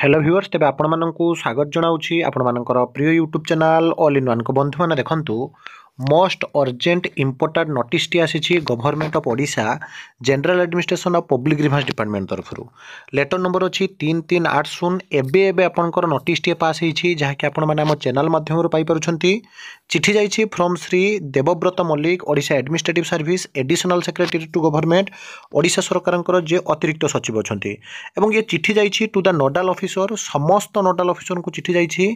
Hello viewers तेज आपण मानक स्वागत जनाऊँगी आपण मानकर प्रिय YouTube channel all in one को बंधु मैंने देखंतु मोस्ट अर्जेंट इंपोर्टेंट नोटिस टी आसी government of Odisha general administration of public grievance department तरफ लेटर नंबर अच्छी 3380 एबे आपंकर नोटिस टी पास होती जहाँकि आपण मैंने आम चैनल मध्यम पाइपरुंट चिठी जाइए from Shri Debabrata Mallick Odisha administrative service additional secretary to government Odisha सरकार जे अतिरिक्त सचिव अच्छा ये चिठी जाइए टू द नोडाल ऑफिसर समस्त नोडाल ऑफिसर को चिठी जाइए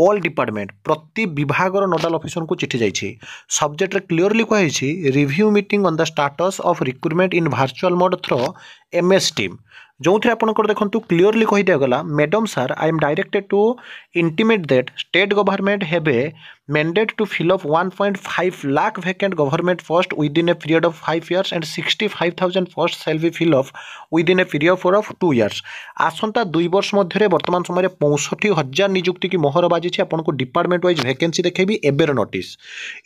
ऑल डिपार्टमेंट प्रति विभाग नोडाल ऑफिसर को चिठी जाइए सब्जेक्ट क्लियरली कही review meeting on the status of recruitment in virtual mode through MS team जो थे आपंकर देखो क्लियरली कही दिगला madam sir I am directed to intimate that state government have a mandate to fill up 1.5 lakh vacant government post within a period of 5 years and 65,000 post shall be fill up within a period of 2 years आसंता 2 वर्ष मध्य वर्तमान समय 65,000 नियुक्ति की मोहर बाजी आपको department wise vacancy देखेबी एबेर notice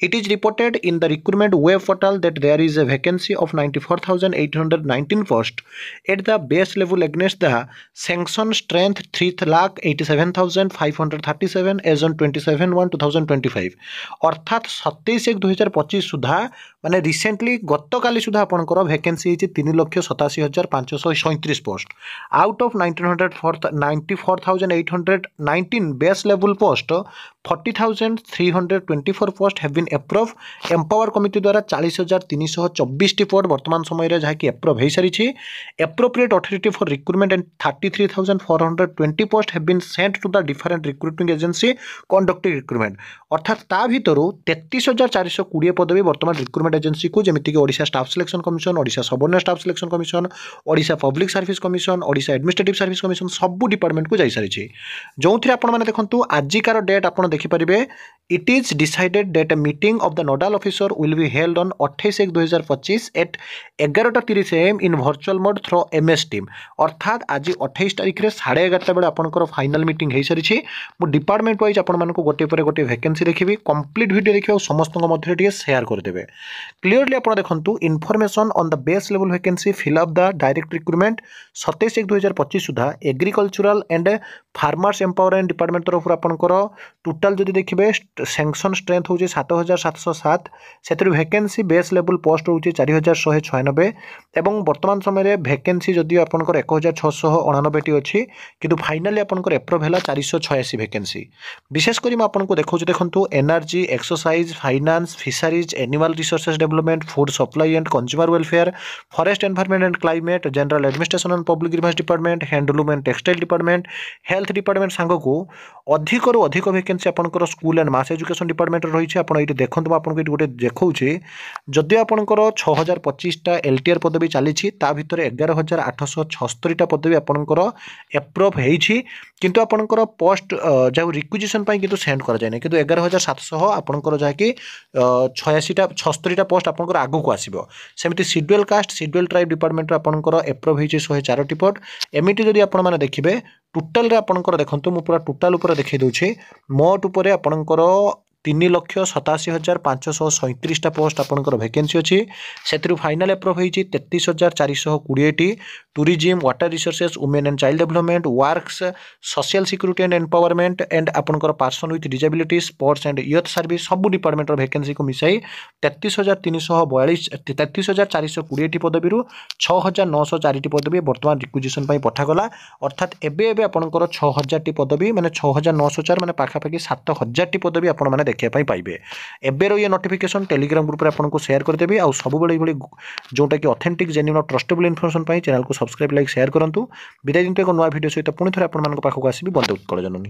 it is reported in the recruitment web portal that there is a vacancy of 94,819 post at the base level against the sanction strength 3,87,537 as on 27/1/2025 अर्थात 27/1/2025 सुधा माने रिसेंटली गत काली सुधा आपनकर vacancy 3,87,537 post out of 94,819 base level post 40,324 post have been approve empower committee द्वारा 40,324 post वर्तमान समय जहाँकि अप्रूव हो सारी appropriate authority for recruitment and 33,420 posts have been sent to the different recruiting agency conducting recruitment अर्थात ता भितर 33,420 पदवी वर्तमान रिक्रुटमेंट एजेंसी को जमीक Odisha staff selection commission Odisha subordinate staff selection commission Odisha public service commission Odisha administrative service commission सबू department को जाई सारी जो थे आपण मैंने देखो आजिकार डेट आप देखिपारे it is decided that a meeting of the nodal officer will be held on 28/1/2025 at 11:30 AM in virtual mode through MS team अर्थात आज 28 तारिख में 11:30 बेले आपंकर फाइनल मीटिंग हो सारी मुझे डिपार्टमेंट वाइज आपण मानक गोटे पर गोटे वैकेंसी देखी कंप्लीट वीडियो देखिए समस्त मध्य शेयर करदे क्लियरली आप देखो information on the base level vacancy fill up the direct recruitment 27/1/2025 सुधा agricultural and farmers empowerment department तरफ आपंकर टोटाल जब देखिए सैंक्शन स्ट्रेंथ हूँ 7,707 से वैकेंसी बेस लेवल पोस्ट हूँ 4,196 एवं वर्तमान समय वैकेंसी जदि आपंकर 1,699 टी अच्छी किंतु फाइनाली आपंकर एप्रूव है 486 वैकेंसी विशेषकर आपको देखो देखो energy exercise finance fisheries animal resources development food supply and consumer welfare forest environment and climate general administration and public grievance department handloom and textile department health department सांग को अधिक रू अधिक वैकेंसी आपंकर school and mass education department रही है ये देखो आपको ये गोटे देखा जदि आपंकर 6,025टा एलटीआर पदवी चली भितर 11,876 पदवी आपंकर एप्रूव होती किंतु आपंकर पोस्ट जो रिक्विजिशन किंतु सेंड कर जाए किंतु 11,700 आपंकर जहाँकि 76टा पोस्ट आपंकर आगू को आसो सेमती schedule caste schedule tribe department आपंकर एप्रूव होती 104 पोस्ट एमती जदि आपण मैंने देखिए टोटाल आपंकर देखो मुझे पूरा टोटाल उपर देखी दूसरी मोट उपर आपंकर 3,87,537 पोस्ट आपंकर वैकेंसी अच्छी से फाइनाल एप्रूव होती 33,420 टी tourism water resources women and child development works social security and empowerment and आपंकर person with disability sports and youth service सब डिपार्टमेंट वैकेंसी को मिसाई 33,420 टी पदवी 6,904 टी पदवी वर्तमान रिक्विजिशन पठागला अर्थात एवं आपंकर 6,000 टी पदवी माने 6,904 माने पाखापाखि 7,000 टी पदवी आपण मैंने देखा पाइबे एबेर ये नोटिफिकेशन टेलीग्राम ग्रुप आपको शेयर करदेवी आउ सब जोटा कि authentic genuine trustable information channel को सब्सक्राइब लाइक शेयर करूँ विदाय दिन एक नुआ वीडियो सहित पुणी थे आपको आसबि बंदे उत्कल जननी।